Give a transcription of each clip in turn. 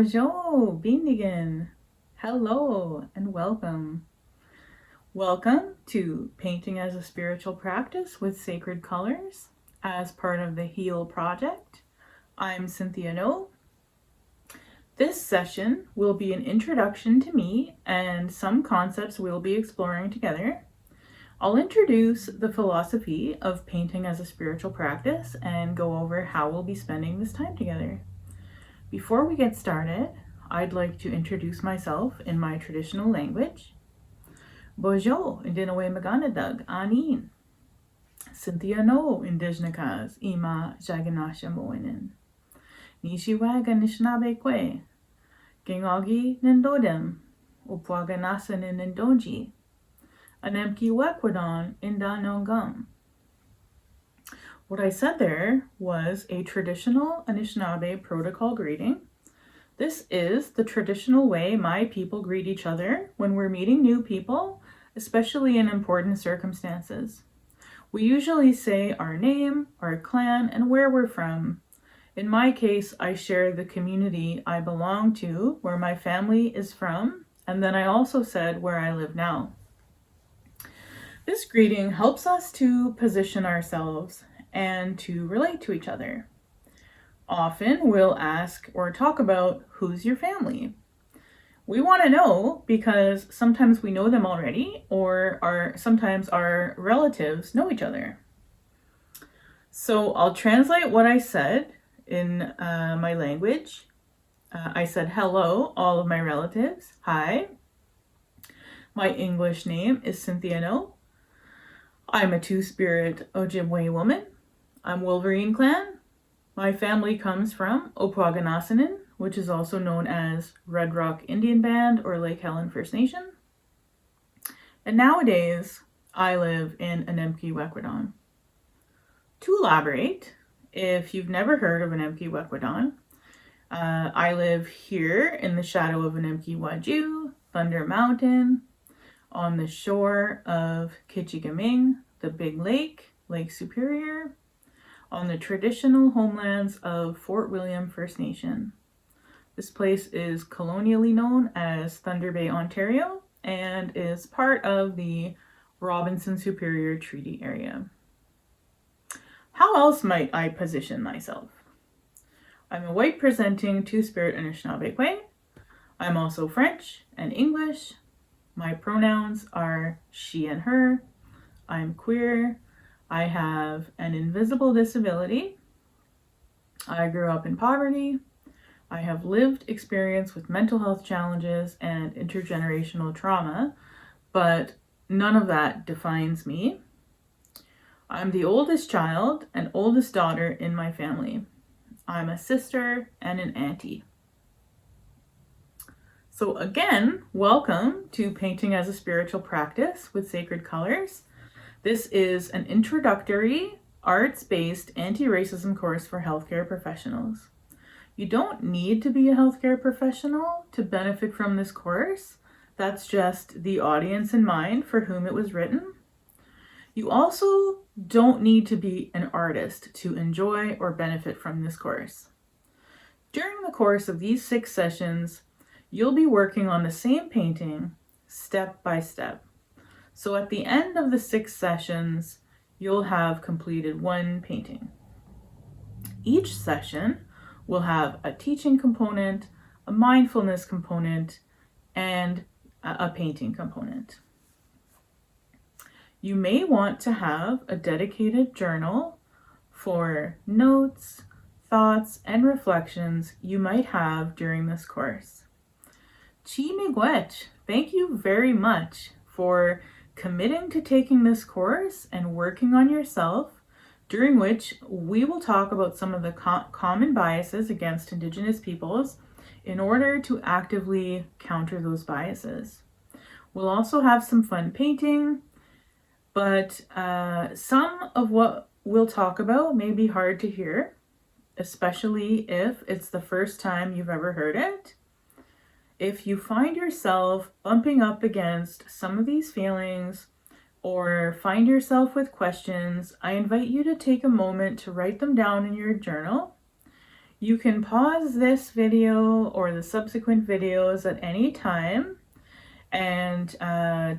Bonjour, Bindigan. Hello and welcome. Welcome to Painting as a Spiritual Practice with Sacred Colors as part of the HEAL project. I'm Cynthia Nault. This session will be an introduction to me and some concepts we'll be exploring together. I'll introduce the philosophy of painting as a spiritual practice and go over how we'll be spending this time together. Before we get started, I'd like to introduce myself in my traditional language. Bonjour, Indinawe Maganadag, Anin. Cynthia Nault, Indigenous, Ima Jaganasha Moinen. Nishiwaga Nishnabe Kwe. Gingagi Nindodem, Upwaganasa Nindoji. Anemki Wekwadon Indanongum. What I said there was a traditional Anishinaabe protocol greeting. This is the traditional way my people greet each other when we're meeting new people, especially in important circumstances. We usually say our name, our clan, and where we're from. In my case, I share the community I belong to, where my family is from, and then I also said where I live now. This greeting helps us to position ourselves and to relate to each other. Often we'll ask or talk about who's your family. We want to know because sometimes we know them already, or sometimes our relatives know each other. So I'll translate what I said in my language. I said hello, all of my relatives. Hi. My English name is Cynthia Nault. I'm a two-spirit Ojibwe woman. I'm Wolverine clan. My family comes from Opwaganasanin, which is also known as Red Rock Indian Band or Lake Helen First Nation. And nowadays, I live in Anemki Wekwadon. To elaborate, if you've never heard of Anemki Wekwadon, I live here in the shadow of Anemki Waju, Thunder Mountain, on the shore of Kichigaming, the Big Lake, Lake Superior, on the traditional homelands of Fort William First Nation. This place is colonially known as Thunder Bay, Ontario, and is part of the Robinson Superior Treaty Area. How else might I position myself? I'm a white presenting two-spirit Anishinaabe. I'm also French and English. My pronouns are she and her. I'm queer. I have an invisible disability. I grew up in poverty. I have lived experience with mental health challenges and intergenerational trauma, but none of that defines me. I'm the oldest child and oldest daughter in my family. I'm a sister and an auntie. So again, welcome to Painting as a Spiritual Practice with Sacred Colors. This is an introductory, arts-based anti-racism course for healthcare professionals. You don't need to be a healthcare professional to benefit from this course. That's just the audience in mind for whom it was written. You also don't need to be an artist to enjoy or benefit from this course. During the course of these 6 sessions, you'll be working on the same painting step by step. So at the end of the 6 sessions, you'll have completed 1 painting. Each session will have a teaching component, a mindfulness component, and a painting component. You may want to have a dedicated journal for notes, thoughts, and reflections you might have during this course. Chi miigwech, thank you very much for committing to taking this course and working on yourself, during which we will talk about some of the common biases against Indigenous peoples in order to actively counter those biases. We'll also have some fun painting, but some of what we'll talk about may be hard to hear, especially if it's the first time you've ever heard it. If you find yourself bumping up against some of these feelings or find yourself with questions, I invite you to take a moment to write them down in your journal. You can pause this video or the subsequent videos at any time and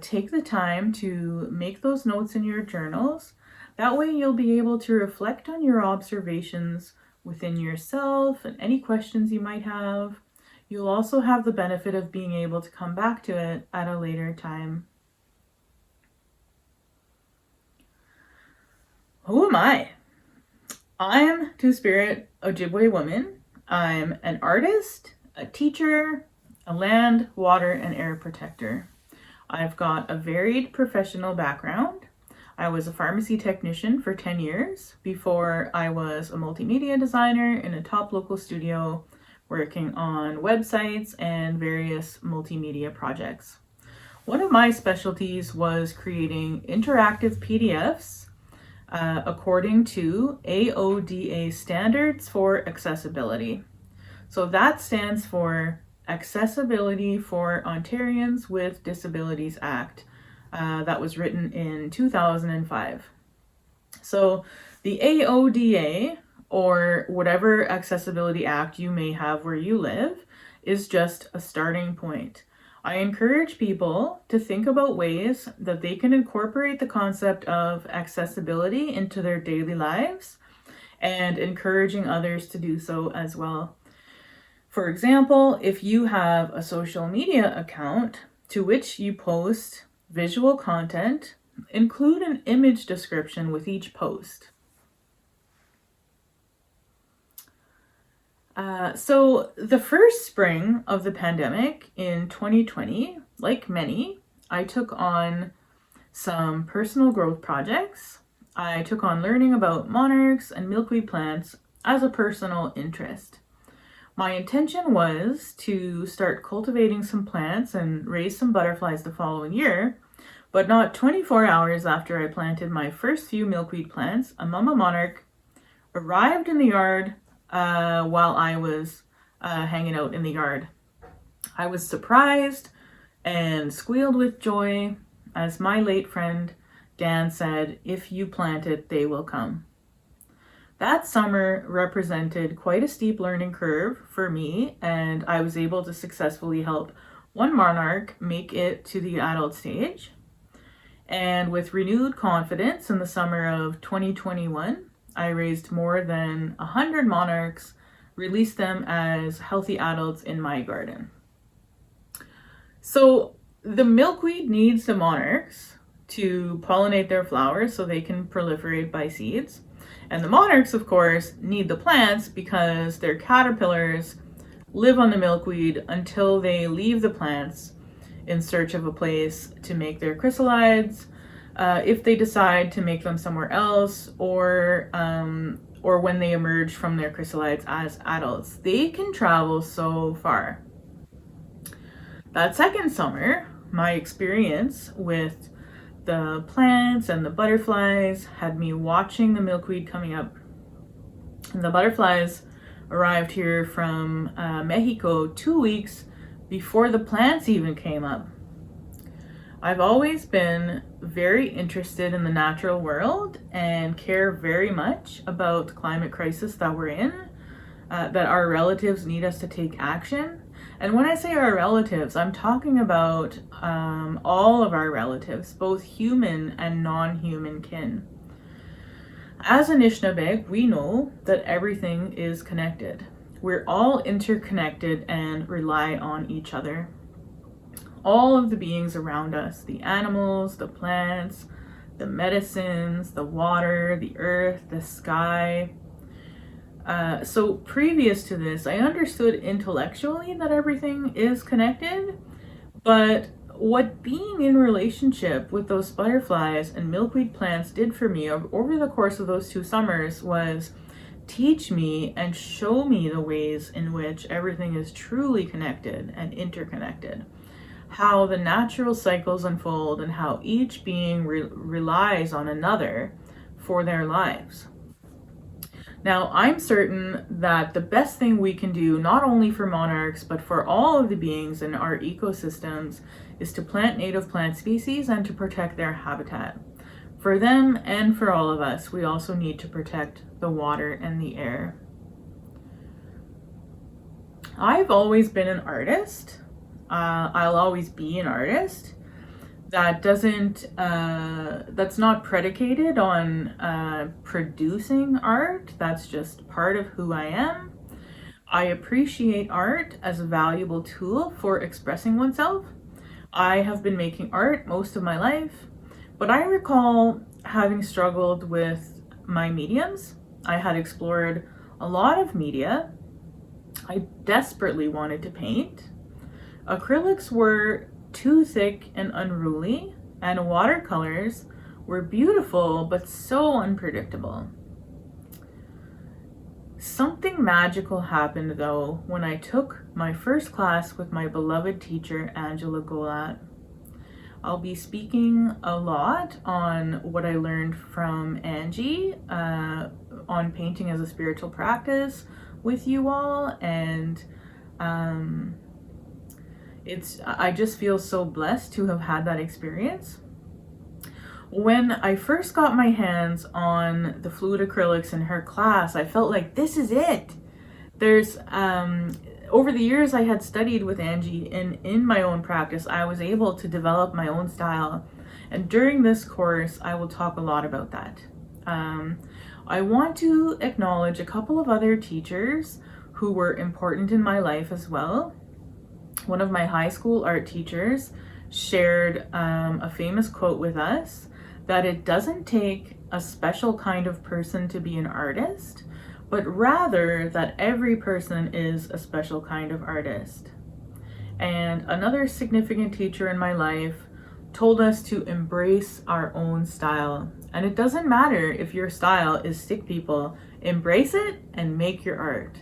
take the time to make those notes in your journals. That way you'll be able to reflect on your observations within yourself and any questions you might have. You'll also have the benefit of being able to come back to it at a later time. Who am I? I'm Two-Spirit Ojibwe woman. I'm an artist, a teacher, a land, water, and air protector. I've got a varied professional background. I was a pharmacy technician for 10 years before I was a multimedia designer in a top local studio working on websites and various multimedia projects. One of my specialties was creating interactive PDFs according to AODA standards for accessibility. So that stands for Accessibility for Ontarians with Disabilities Act. That was written in 2005. So the AODA, or whatever accessibility act you may have where you live, is just a starting point. I encourage people to think about ways that they can incorporate the concept of accessibility into their daily lives and encouraging others to do so as well. For example, if you have a social media account to which you post visual content, include an image description with each post. So the first spring of the pandemic in 2020, like many, I took on some personal growth projects. I took on learning about monarchs and milkweed plants as a personal interest. My intention was to start cultivating some plants and raise some butterflies the following year, but not 24 hours after I planted my first few milkweed plants, a mama monarch arrived in the yard while I was hanging out in the yard. I was surprised and squealed with joy as my late friend Dan said, "If you plant it, they will come." That summer represented quite a steep learning curve for me, and I was able to successfully help one monarch make it to the adult stage. And with renewed confidence in the summer of 2021, I raised more than 100 monarchs, released them as healthy adults in my garden. So the milkweed needs the monarchs to pollinate their flowers so they can proliferate by seeds. And the monarchs, of course, need the plants because their caterpillars live on the milkweed until they leave the plants in search of a place to make their chrysalides, if they decide to make them somewhere else, or when they emerge from their chrysalides as adults. They can travel so far. That second summer, my experience with the plants and the butterflies had me watching the milkweed coming up. And the butterflies arrived here from Mexico 2 weeks before the plants even came up. I've always been very interested in the natural world and care very much about the climate crisis that we're in, that our relatives need us to take action. And when I say our relatives, I'm talking about all of our relatives, both human and non-human kin. As Anishinaabe, we know that everything is connected. We're all interconnected and rely on each other. All of the beings around us, the animals, the plants, the medicines, the water, the earth, the sky. So previous to this, I understood intellectually that everything is connected, but what being in relationship with those butterflies and milkweed plants did for me over the course of those 2 summers was teach me and show me the ways in which everything is truly connected and interconnected, how the natural cycles unfold and how each being relies on another for their lives. Now, I'm certain that the best thing we can do, not only for monarchs, but for all of the beings in our ecosystems, is to plant native plant species and to protect their habitat. For them and for all of us, we also need to protect the water and the air. I've always been an artist. I'll always be an artist. That's not predicated on producing art. That's just part of who I am. I appreciate art as a valuable tool for expressing oneself. I have been making art most of my life, but I recall having struggled with my mediums. I had explored a lot of media. I desperately wanted to paint. Acrylics were too thick and unruly, and watercolors were beautiful but so unpredictable. Something magical happened though when I took my first class with my beloved teacher, Angela Golat. I'll be speaking a lot on what I learned from Angie on painting as a spiritual practice with you all, and I just feel so blessed to have had that experience. When I first got my hands on the fluid acrylics in her class, I felt like this is it. There's over the years I had studied with Angie, and in my own practice I was able to develop my own style, and during this course I will talk a lot about that. I want to acknowledge a couple of other teachers who were important in my life as well. One of my high school art teachers shared a famous quote with us, that it doesn't take a special kind of person to be an artist, but rather that every person is a special kind of artist. And another significant teacher in my life told us to embrace our own style. And it doesn't matter if your style is stick people, embrace it and make your art.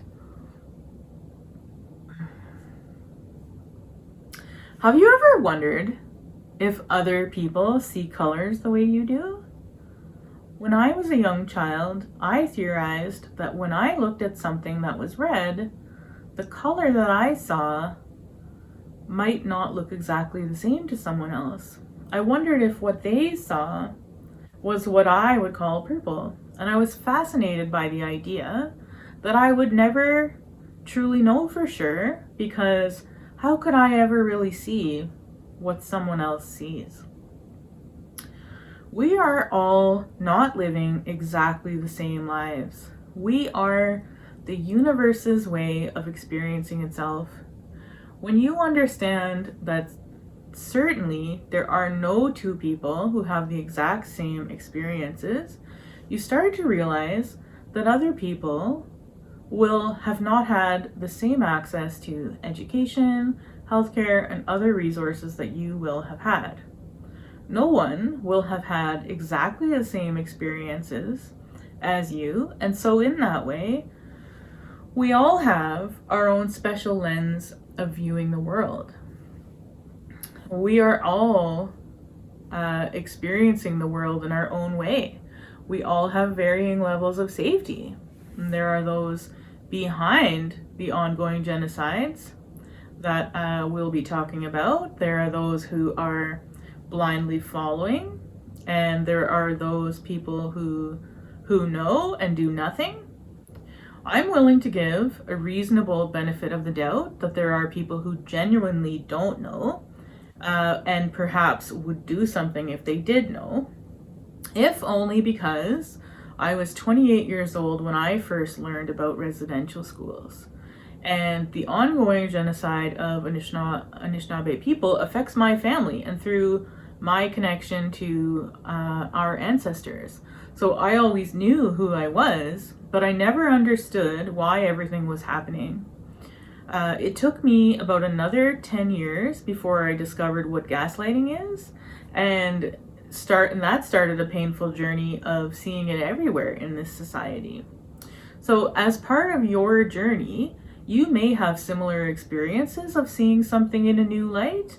Have you ever wondered if other people see colors the way you do? When I was a young child, I theorized that when I looked at something that was red, the color that I saw might not look exactly the same to someone else. I wondered if what they saw was what I would call purple, and I was fascinated by the idea that I would never truly know for sure, because how could I ever really see what someone else sees? We are all not living exactly the same lives. We are the universe's way of experiencing itself. When you understand that certainly there are no two people who have the exact same experiences, you start to realize that other people will have not had the same access to education, healthcare, and other resources that you will have had. No one will have had exactly the same experiences as you, and so in that way, we all have our own special lens of viewing the world. We are all experiencing the world in our own way. We all have varying levels of safety. And there are those behind the ongoing genocides that we'll be talking about. There are those who are blindly following, and there are those people who know and do nothing. I'm willing to give a reasonable benefit of the doubt that there are people who genuinely don't know, and perhaps would do something if they did know, if only because I was 28 years old when I first learned about residential schools. And the ongoing genocide of Anishinaabe people affects my family and through my connection to our ancestors. So I always knew who I was, but I never understood why everything was happening. It took me about another 10 years before I discovered what gaslighting is, and that started a painful journey of seeing it everywhere in this society. So as part of your journey, you may have similar experiences of seeing something in a new light,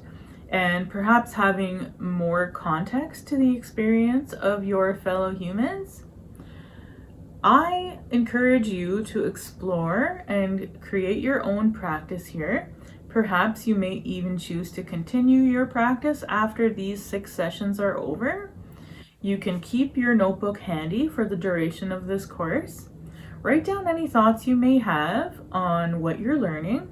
and perhaps having more context to the experience of your fellow humans. I encourage you to explore and create your own practice here. Perhaps you may even choose to continue your practice after these 6 sessions are over. You can keep your notebook handy for the duration of this course. Write down any thoughts you may have on what you're learning.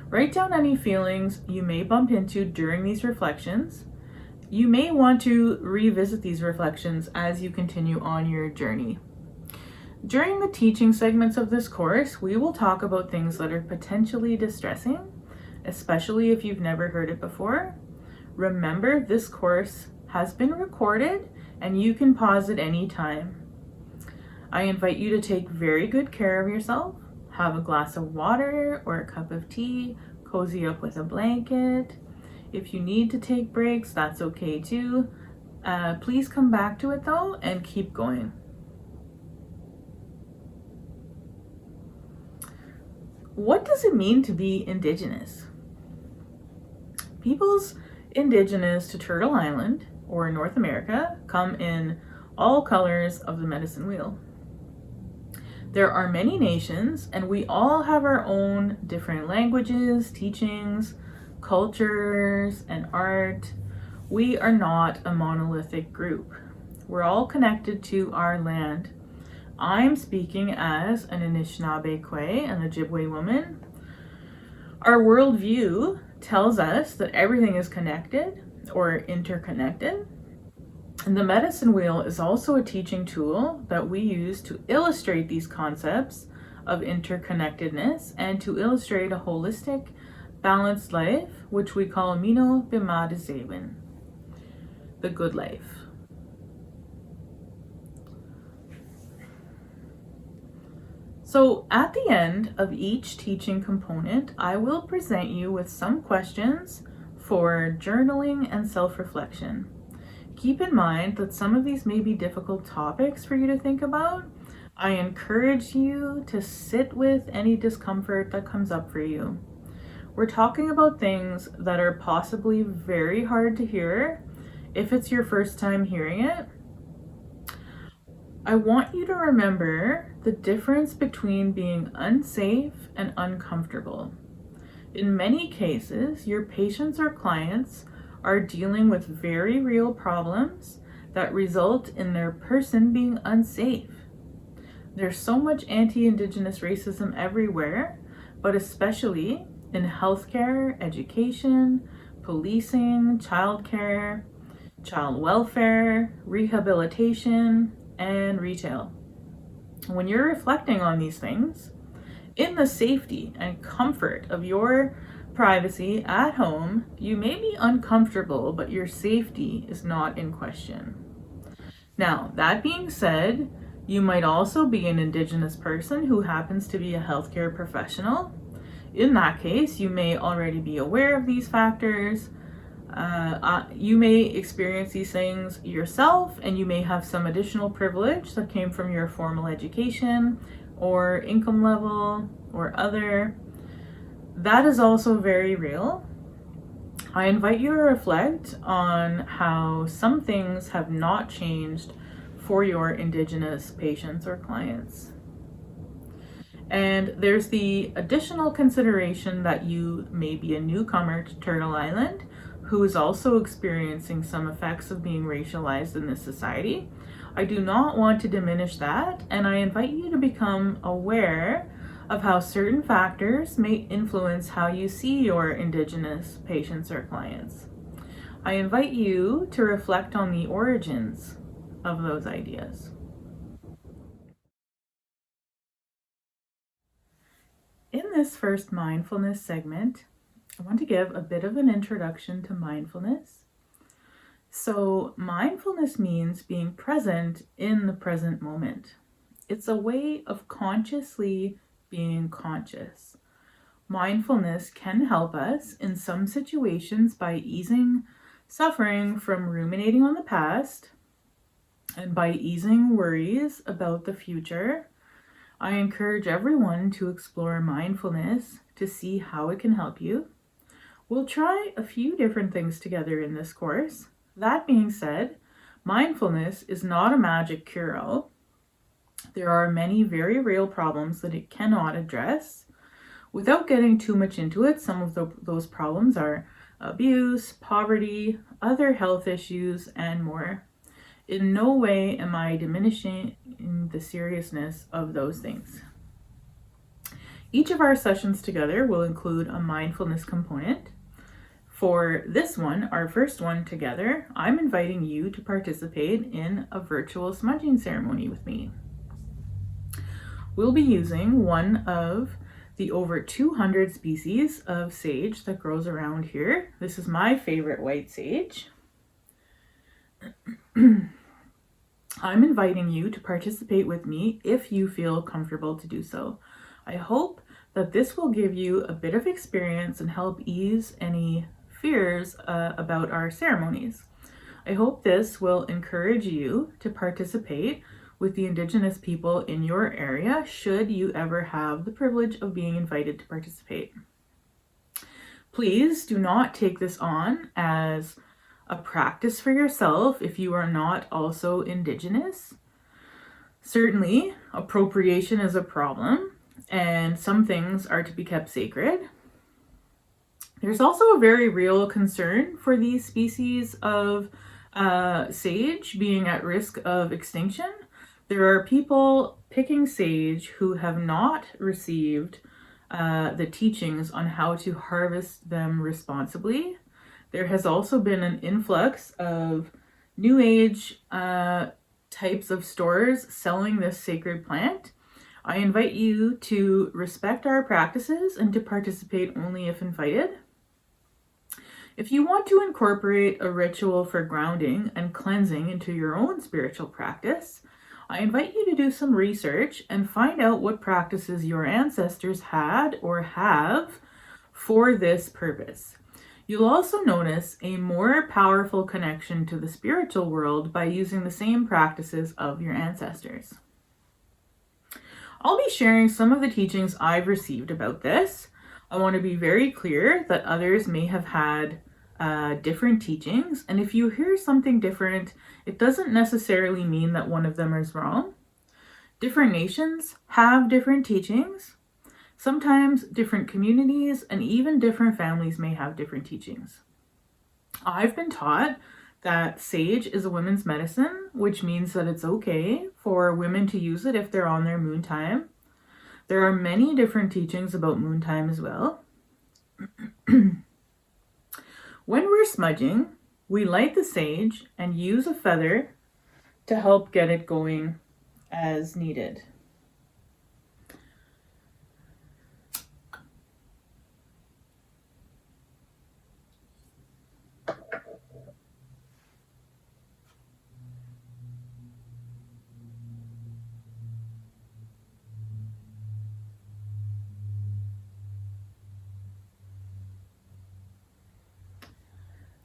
Write down any feelings you may bump into during these reflections. You may want to revisit these reflections as you continue on your journey. During the teaching segments of this course, we will talk about things that are potentially distressing, especially if you've never heard it before. Remember, this course has been recorded and you can pause at any time. I invite you to take very good care of yourself. Have a glass of water or a cup of tea, cozy up with a blanket. If you need to take breaks, that's okay too. Please come back to it though and keep going. What does it mean to be Indigenous? Peoples indigenous to Turtle Island or North America come in all colors of the medicine wheel. There are many nations and we all have our own different languages, teachings, cultures, and art. We are not a monolithic group. We're all connected to our land. I'm speaking as an Anishinaabe Kwe, an Ojibwe woman. Our worldview tells us that everything is connected or interconnected. And the medicine wheel is also a teaching tool that we use to illustrate these concepts of interconnectedness and to illustrate a holistic, balanced life, which we call Mino Bimad Zewin, the good life. So at the end of each teaching component, I will present you with some questions for journaling and self-reflection. Keep in mind that some of these may be difficult topics for you to think about. I encourage you to sit with any discomfort that comes up for you. We're talking about things that are possibly very hard to hear if it's your first time hearing it. I want you to remember the difference between being unsafe and uncomfortable. In many cases, your patients or clients are dealing with very real problems that result in their person being unsafe. There's so much anti-Indigenous racism everywhere, but especially in healthcare, education, policing, childcare, child welfare, rehabilitation, and retail. When you're reflecting on these things, in the safety and comfort of your privacy at home, you may be uncomfortable, but your safety is not in question. Now, that being said, you might also be an Indigenous person who happens to be a healthcare professional. In that case, you may already be aware of these factors. You may experience these things yourself, and you may have some additional privilege that came from your formal education or income level or other. That is also very real. I invite you to reflect on how some things have not changed for your Indigenous patients or clients. And there's the additional consideration that you may be a newcomer to Turtle Island who is also experiencing some effects of being racialized in this society. I do not want to diminish that, and I invite you to become aware of how certain factors may influence how you see your Indigenous patients or clients. I invite you to reflect on the origins of those ideas. In this first mindfulness segment, I want to give a bit of an introduction to mindfulness. So, mindfulness means being present in the present moment. It's a way of consciously being conscious. Mindfulness can help us in some situations by easing suffering from ruminating on the past and by easing worries about the future. I encourage everyone to explore mindfulness to see how it can help you. We'll try a few different things together in this course. That being said, mindfulness is not a magic cure-all. There are many very real problems that it cannot address. Without getting too much into it, some of those problems are abuse, poverty, other health issues, and more. In no way am I diminishing the seriousness of those things. Each of our sessions together will include a mindfulness component. For this one, our first one together, I'm inviting you to participate in a virtual smudging ceremony with me. We'll be using one of the over 200 species of sage that grows around here. This is my favorite white sage. I'm inviting you to participate with me if you feel comfortable to do so. I hope that this will give you a bit of experience and help ease any fears about our ceremonies. I hope this will encourage you to participate with the Indigenous people in your area should you ever have the privilege of being invited to participate. Please do not take this on as a practice for yourself if you are not also Indigenous. Certainly, appropriation is a problem, and some things are to be kept sacred. There's also a very real concern for these species of sage being at risk of extinction. There are people picking sage who have not received the teachings on how to harvest them responsibly. There has also been an influx of new age types of stores selling this sacred plant. I invite you to respect our practices and to participate only if invited. If you want to incorporate a ritual for grounding and cleansing into your own spiritual practice, I invite you to do some research and find out what practices your ancestors had or have for this purpose. You'll also notice a more powerful connection to the spiritual world by using the same practices of your ancestors. I'll be sharing some of the teachings I've received about this. I want to be very clear that others may have had different teachings, and if you hear something different, it doesn't necessarily mean that one of them is wrong. Different nations have different teachings. Sometimes different communities and even different families may have different teachings. I've been taught that sage is a women's medicine, which means that it's okay for women to use it if they're on their moon time. There are many different teachings about moon time as well. When we're smudging, we light the sage and use a feather to help get it going as needed.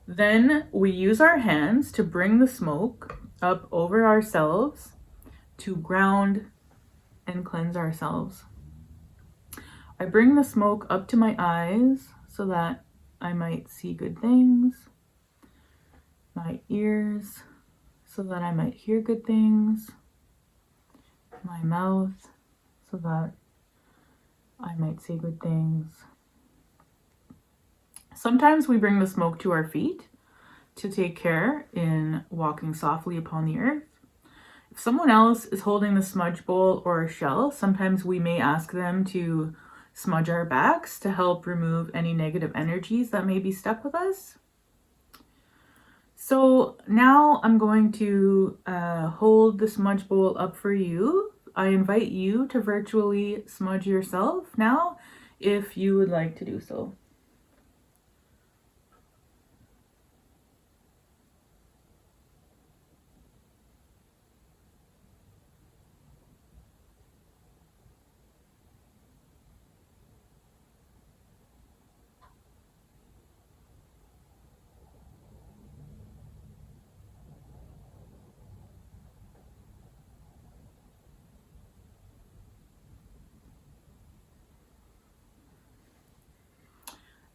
Then we use our hands to bring the smoke up over ourselves to ground and cleanse ourselves. I bring the smoke up to my eyes so that I might see good things, my ears so that I might hear good things, my mouth so that I might say good things. Sometimes we bring the smoke to our feet to take care in walking softly upon the earth. If someone else is holding the smudge bowl or a shell, sometimes we may ask them to smudge our backs to help remove any negative energies that may be stuck with us. So now I'm going to hold the smudge bowl up for you. I invite you to virtually smudge yourself now if you would like to do so.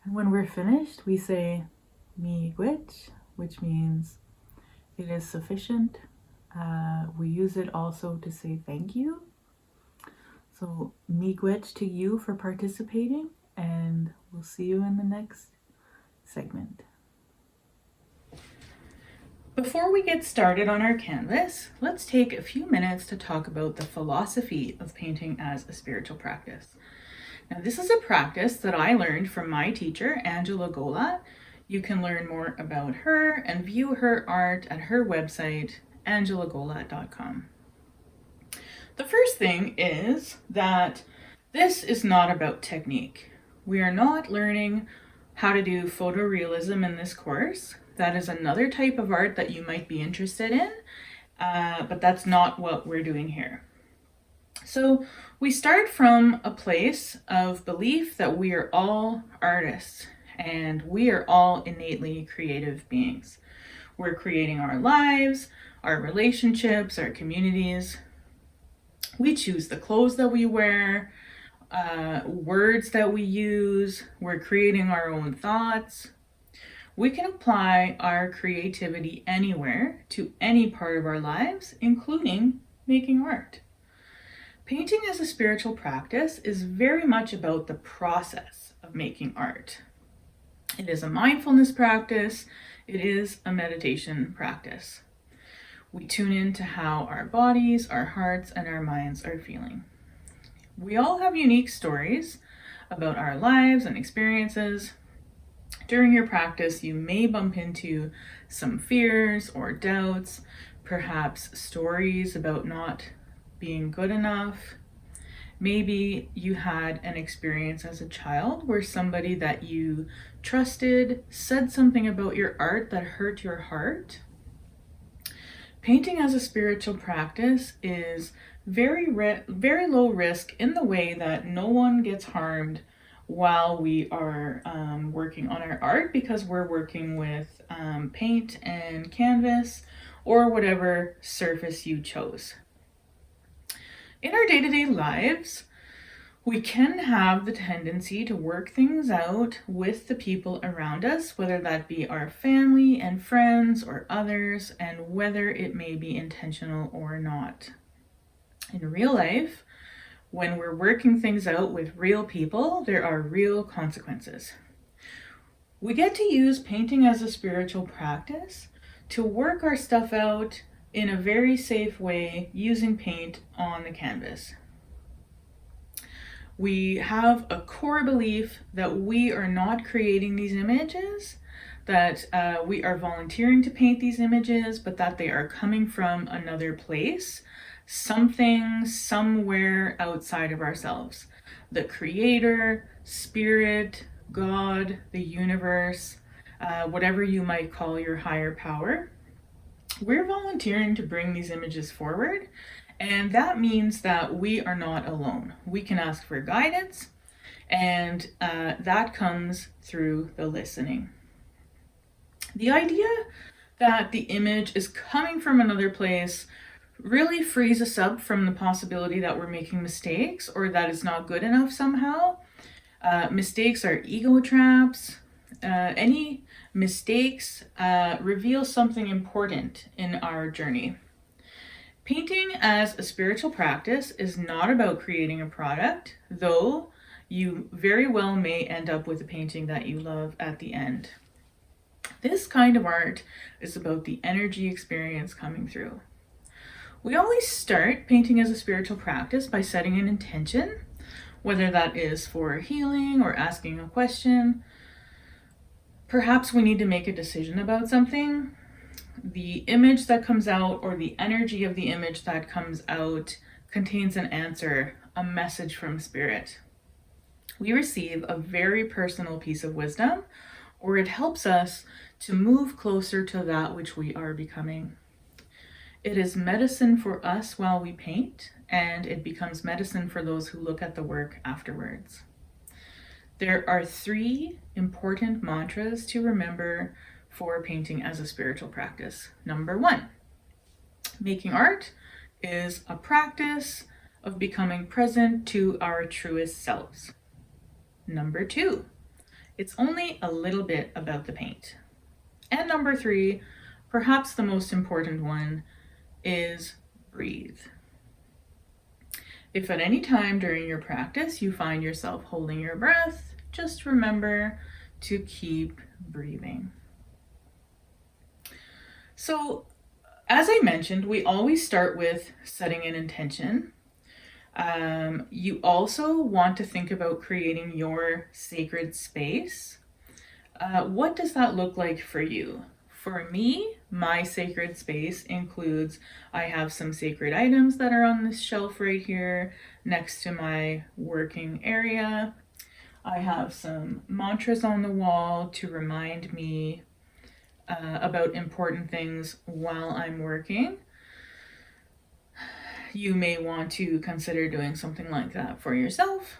And when we're finished, we say miigwech, which means it is sufficient. We use it also to say thank you. So miigwech to you for participating, and we'll see you in the next segment. Before we get started on our canvas, let's take a few minutes to talk about the philosophy of painting as a spiritual practice. Now, this is a practice that I learned from my teacher, Angela Gola. You can learn more about her and view her art at her website, angelagola.com. The first thing is that this is not about technique. We are not learning how to do photorealism in this course. That is another type of art that you might be interested in, but that's not what we're doing here. So we start from a place of belief that we are all artists and we are all innately creative beings. We're creating our lives, our relationships, our communities. We choose the clothes that we wear, words that we use. We're creating our own thoughts. We can apply our creativity anywhere to any part of our lives, including making art. Painting as a spiritual practice is very much about the process of making art. It is a mindfulness practice. It is a meditation practice. We tune into how our bodies, our hearts, and our minds are feeling. We all have unique stories about our lives and experiences. During your practice, you may bump into some fears or doubts, perhaps stories about not being good enough. Maybe you had an experience as a child where somebody that you trusted said something about your art that hurt your heart. Painting as a spiritual practice is very low risk in the way that no one gets harmed while we are working on our art, because we're working with paint and canvas or whatever surface you chose. In our day-to-day lives, we can have the tendency to work things out with the people around us, whether that be our family and friends or others, and whether it may be intentional or not. In real life, when we're working things out with real people, there are real consequences. We get to use painting as a spiritual practice to work our stuff out in a very safe way using paint on the canvas. We have a core belief that we are not creating these images, that we are volunteering to paint these images, but that they are coming from another place, something somewhere outside of ourselves. The creator, spirit, God, the universe, whatever you might call your higher power. We're volunteering to bring these images forward, and that means that we are not alone. We can ask for guidance, and that comes through the listening. The idea that the image is coming from another place really frees us up from the possibility that we're making mistakes or that it's not good enough somehow. Mistakes are ego traps. Any mistakes reveal something important in our journey. Painting as a spiritual practice is not about creating a product, though you very well may end up with a painting that you love at the end. This kind of art is about the energy experience coming through. We always start painting as a spiritual practice by setting an intention, whether that is for healing or asking a question. Perhaps we need to make a decision about something. The image that comes out, or the energy of the image that comes out, contains an answer, a message from spirit. We receive a very personal piece of wisdom, or it helps us to move closer to that which we are becoming. It is medicine for us while we paint, and it becomes medicine for those who look at the work afterwards. There are 3 important mantras to remember for painting as a spiritual practice. Number 1, making art is a practice of becoming present to our truest selves. Number 2, it's only a little bit about the paint. And number 3, perhaps the most important one, is breathe. If at any time during your practice you find yourself holding your breath, just remember to keep breathing. So, as I mentioned, we always start with setting an intention. You also want to think about creating your sacred space. What does that look like for you? For me, my sacred space includes, I have some sacred items that are on this shelf right here next to my working area. I have some mantras on the wall to remind me about important things while I'm working. You may want to consider doing something like that for yourself.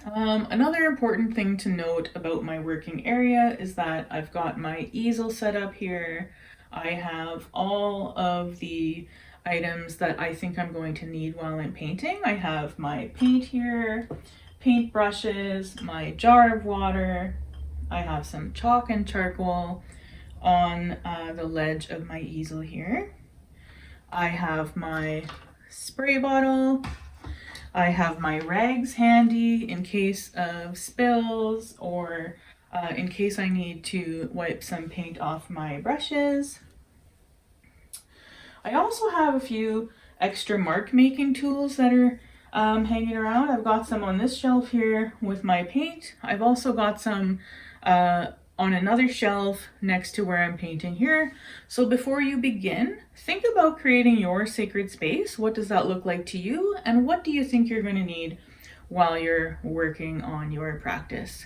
Another important thing to note about my working area is that I've got my easel set up here. I have all of the items that I think I'm going to need while I'm painting. I have my paint here, paint brushes, my jar of water. I have some chalk and charcoal on the ledge of my easel here. I have my spray bottle. I have my rags handy in case of spills or in case I need to wipe some paint off my brushes. I also have a few extra mark making tools that are hanging around. I've got some on this shelf here with my paint. I've also got some on another shelf next to where I'm painting here. So before you begin, think about creating your sacred space. What does that look like to you? And what do you think you're going to need while you're working on your practice?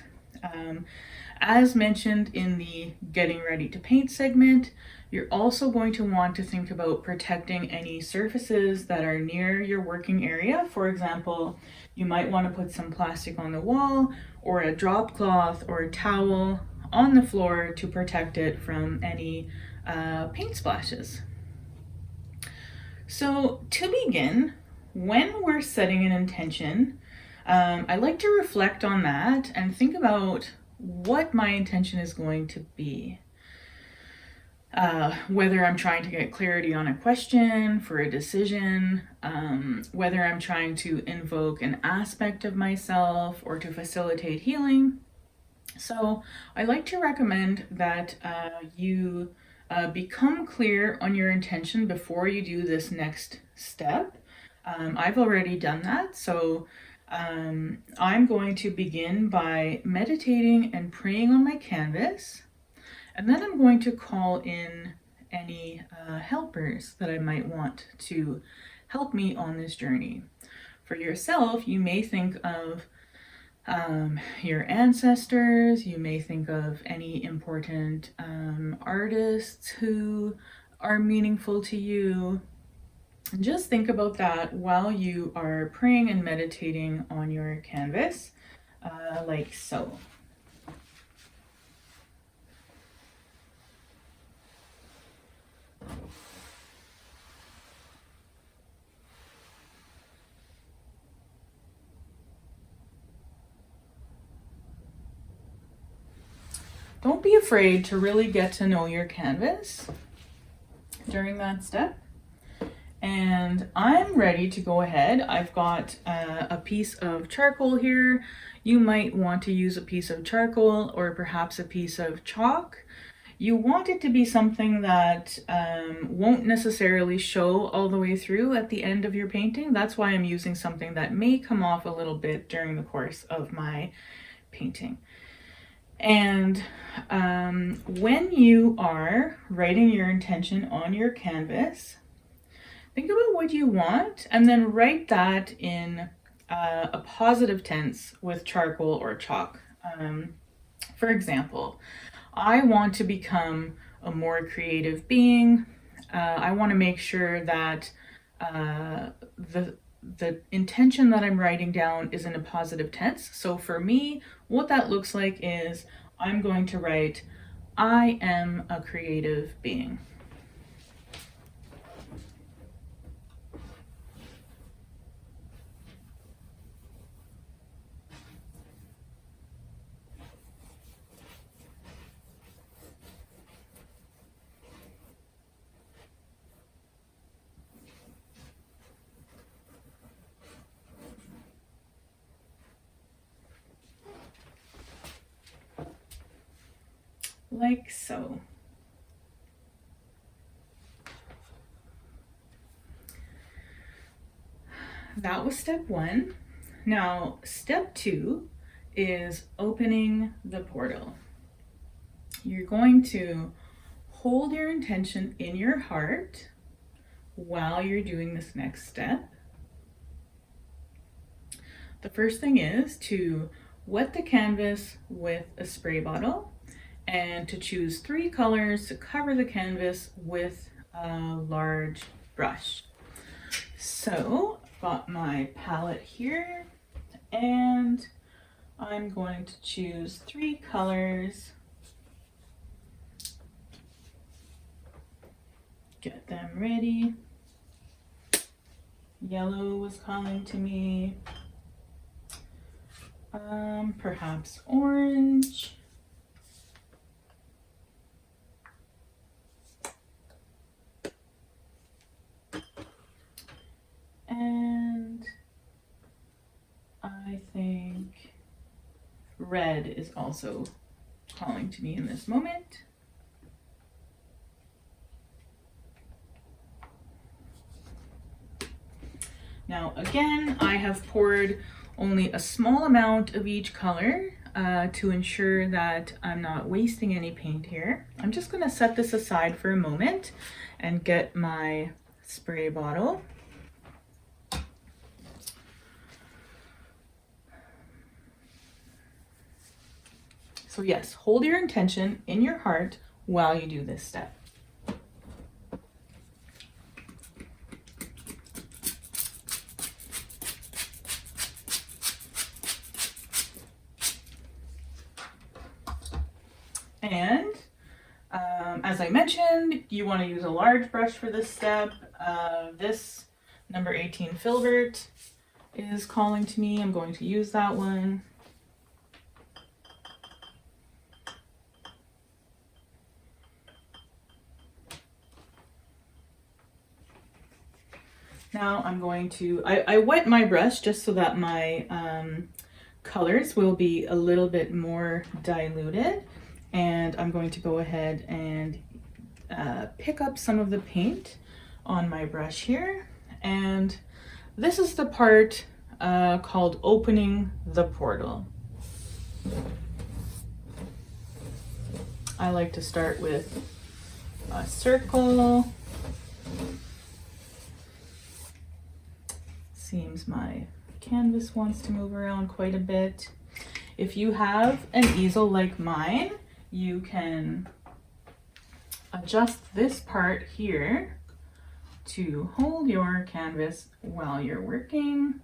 As mentioned in the getting ready to paint segment, you're also going to want to think about protecting any surfaces that are near your working area. For example, you might want to put some plastic on the wall or a drop cloth or a towel on the floor to protect it from any paint splashes. So to begin, when we're setting an intention, I like to reflect on that and think about what my intention is going to be. Whether I'm trying to get clarity on a question, for a decision, whether I'm trying to invoke an aspect of myself or to facilitate healing. So I like to recommend that you become clear on your intention before you do this next step. I've already done that, so I'm going to begin by meditating and praying on my canvas, and then I'm going to call in any helpers that I might want to help me on this journey. For yourself, you may think of your ancestors, you may think of any important artists who are meaningful to you. Just think about that while you are praying and meditating on your canvas, like so. Don't be afraid to really get to know your canvas during that step. And I'm ready to go ahead. I've got a piece of charcoal here. You might want to use a piece of charcoal or perhaps a piece of chalk. You want it to be something that won't necessarily show all the way through at the end of your painting. That's why I'm using something that may come off a little bit during the course of my painting. And when you are writing your intention on your canvas, think about what you want and then write that in a positive tense with charcoal or chalk. For example, I want to become a more creative being. I want to make sure that the intention that I'm writing down is in a positive tense. So for me, what that looks like is I'm going to write, I am a creative being. Like so. that was step 1. Now, step 2 is opening the portal. You're going to hold your intention in your heart while you're doing this next step. The first thing is to wet the canvas with a spray bottle and to choose 3 colors to cover the canvas with a large brush. So I've got my palette here and I'm going to choose 3 colors. Get them ready. Yellow was calling to me. Perhaps orange. And I think red is also calling to me in this moment. Now again, I have poured only a small amount of each color to ensure that I'm not wasting any paint here. I'm just going to set this aside for a moment and get my spray bottle. So yes, hold your intention in your heart while you do this step. And as I mentioned, you want to use a large brush for this step. This number 18 filbert is calling to me. I'm going to use that one. Now I'm going to, I wet my brush just so that my colors will be a little bit more diluted. And I'm going to go ahead and pick up some of the paint on my brush here. And this is the part called opening the portal. I like to start with a circle. Seems my canvas wants to move around quite a bit. If you have an easel like mine, you can adjust this part here to hold your canvas while you're working.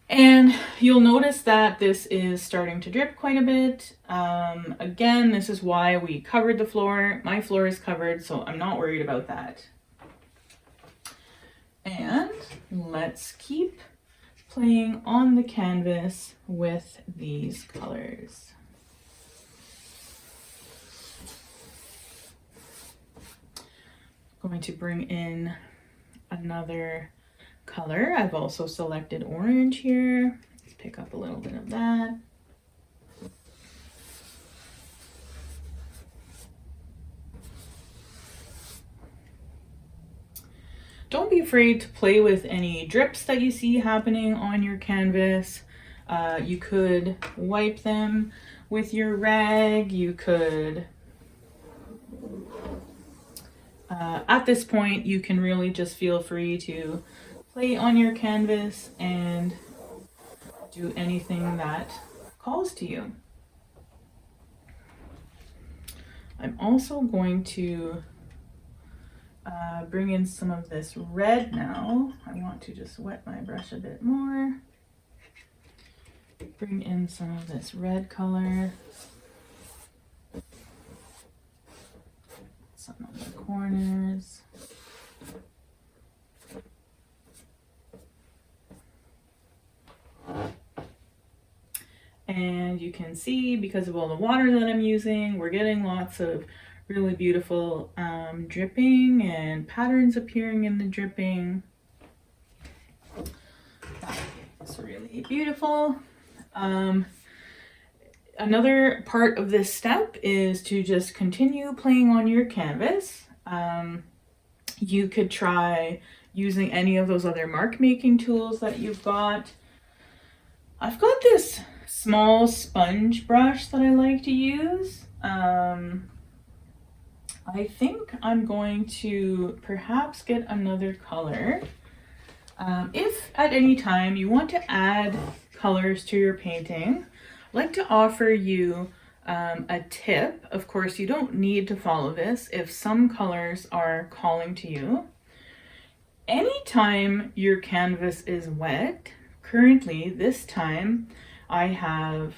And you'll notice that this is starting to drip quite a bit. Again, this is why we covered the floor. My floor is covered, so I'm not worried about that. And let's keep playing on the canvas with these colors. Going to bring in another color. I've also selected orange here. Let's pick up a little bit of that. Don't be afraid to play with any drips that you see happening on your canvas. You could wipe them with your rag. You could, at this point, you can really just feel free to play on your canvas and do anything that calls to you. I'm also going to bring in some of this red now. I want to just wet my brush a bit more. Bring in some of this red color. Some on the corners. And you can see, because of all the water that I'm using, we're getting lots of really beautiful dripping and patterns appearing in the dripping. That's really beautiful. Another part of this step is to just continue playing on your canvas. You could try using any of those other mark making tools that you've got. I've got this small sponge brush that I like to use. I think I'm going to perhaps get another color. If at any time you want to add colors to your painting, I'd like to offer you a tip. Of course, you don't need to follow this if some colors are calling to you. Anytime your canvas is wet, currently this time I have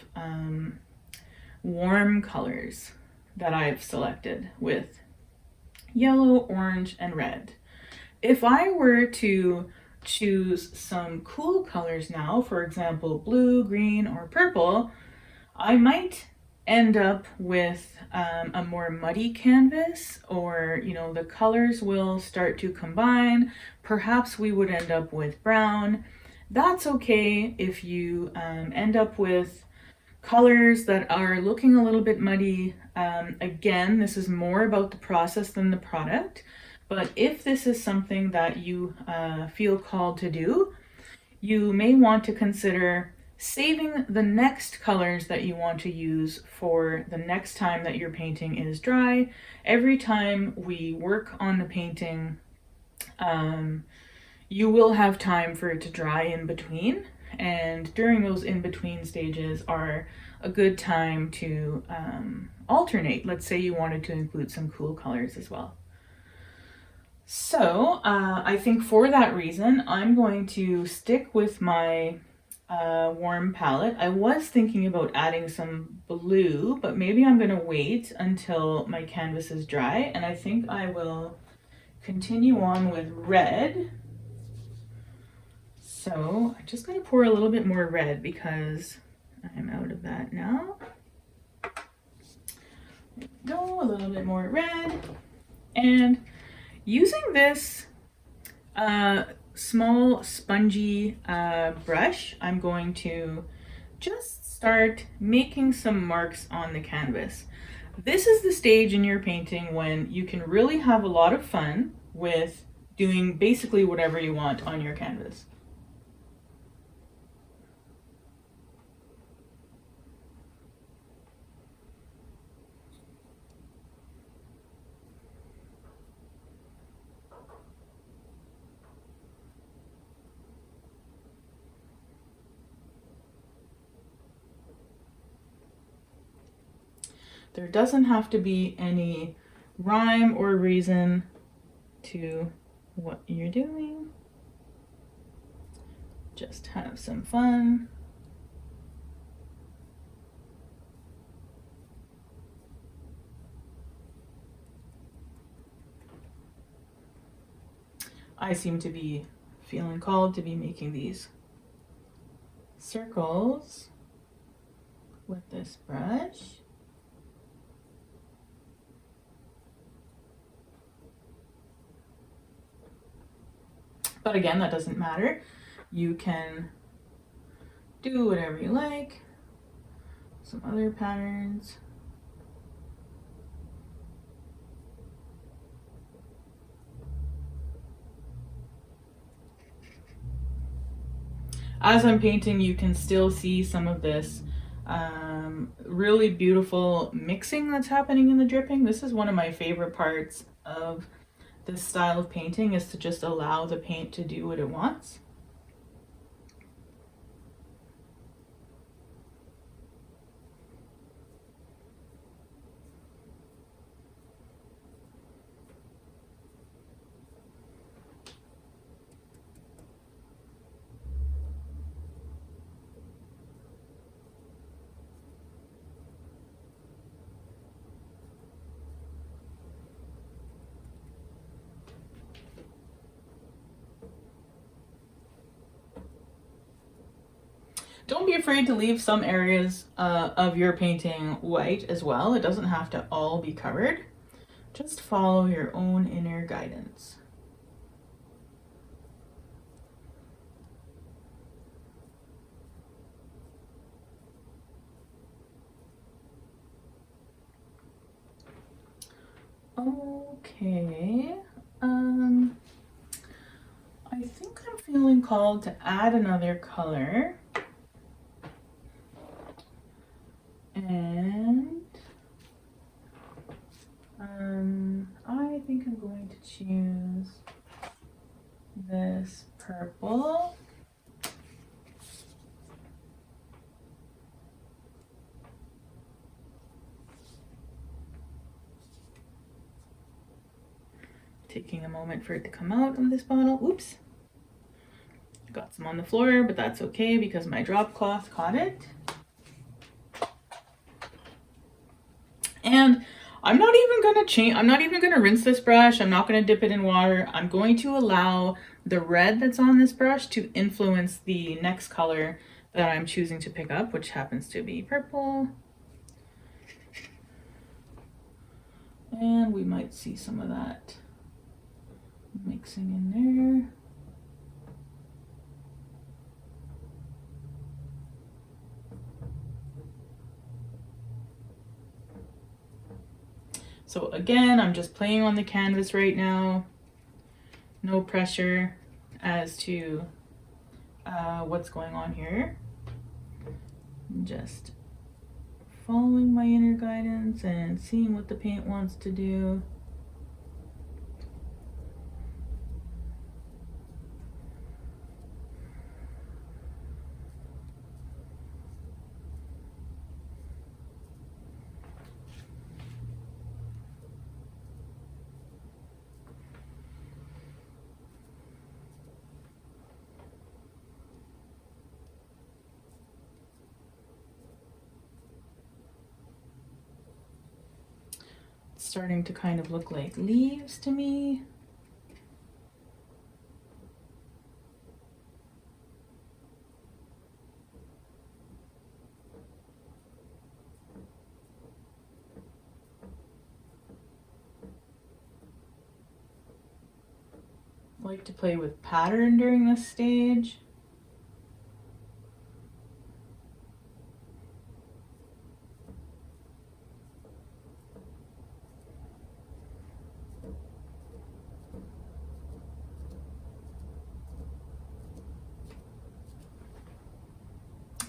warm colors that I've selected with yellow, orange, and red. If I were to choose some cool colors now, for example, blue, green, or purple, I might end up with a more muddy canvas, or the colors will start to combine. Perhaps we would end up with brown. That's okay if you end up with colors that are looking a little bit muddy. Again, this is more about the process than the product, but if this is something that you feel called to do, you may want to consider saving the next colors that you want to use for the next time that your painting is dry. Every time we work on the painting, you will have time for it to dry in between, and during those in-between stages are a good time to alternate. Let's say you wanted to include some cool colors as well. So I think for that reason, I'm going to stick with my warm palette. I was thinking about adding some blue, but maybe I'm going to wait until my canvas is dry, and I think I will continue on with red. So I'm just going to pour a little bit more red because I'm out of that now. There we go, a little bit more red. And using this small spongy brush, I'm going to just start making some marks on the canvas. This is the stage in your painting when you can really have a lot of fun with doing basically whatever you want on your canvas. There doesn't have to be any rhyme or reason to what you're doing. Just have some fun. I seem to be feeling called to be making these circles with this brush. But again, that doesn't matter. You can do whatever you like. Some other patterns. As I'm painting, you can still see some of this really beautiful mixing that's happening in the dripping. This is one of my favorite parts of this style of painting, is to just allow the paint to do what it wants. Don't be afraid to leave some areas of your painting white as well. It doesn't have to all be covered. Just follow your own inner guidance. Okay. called to add another color. And I think I'm going to choose this purple. Taking a moment for it to come out of this bottle. Oops. Got some on the floor, but that's okay because my drop cloth caught it. And I'm not even gonna rinse this brush. I'm not gonna dip it in water. I'm going to allow the red that's on this brush to influence the next color that I'm choosing to pick up, which happens to be purple. And we might see some of that mixing in there. So again, I'm just playing on the canvas right now. No pressure as to what's going on here. I'm just following my inner guidance and seeing what the paint wants to do. Starting to kind of look like leaves to me. I like to play with pattern during this stage.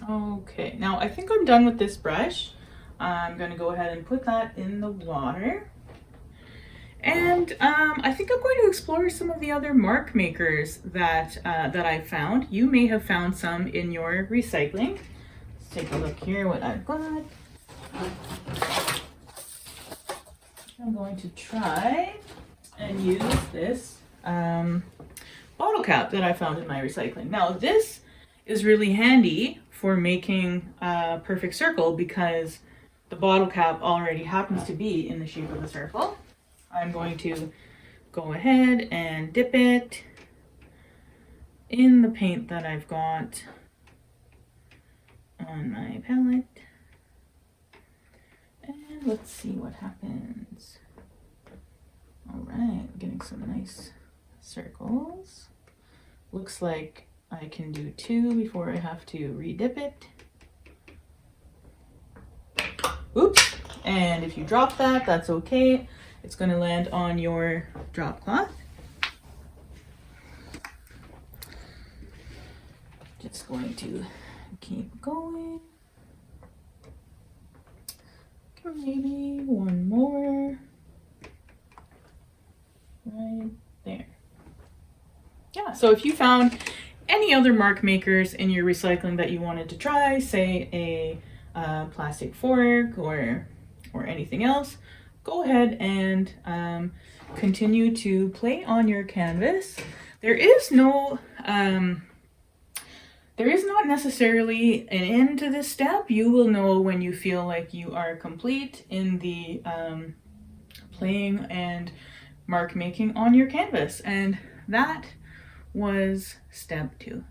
Okay, now I think I'm done with this brush. I'm going to go ahead and put that in the water. And I think I'm going to explore some of the other mark makers that I found. You may have found some in your recycling. Let's take a look here what I've got. I'm going to try and use this bottle cap that I found in my recycling. Now this is really handy for making a perfect circle because the bottle cap already happens to be in the shape of a circle. I'm going to go ahead and dip it in the paint that I've got on my palette. And let's see what happens. All right, getting some nice circles. Looks like I can do 2 before I have to re-dip it. Oops, and if you drop that, that's okay. It's going to land on your drop cloth. Just going to keep going. Okay, maybe one more. Right there. Yeah, so if you found any other mark makers in your recycling that you wanted to try, say a plastic fork or anything else, go ahead and continue to play on your canvas. There is not necessarily an end to this step. You will know when you feel like you are complete in the playing and mark making on your canvas, and that was step 2.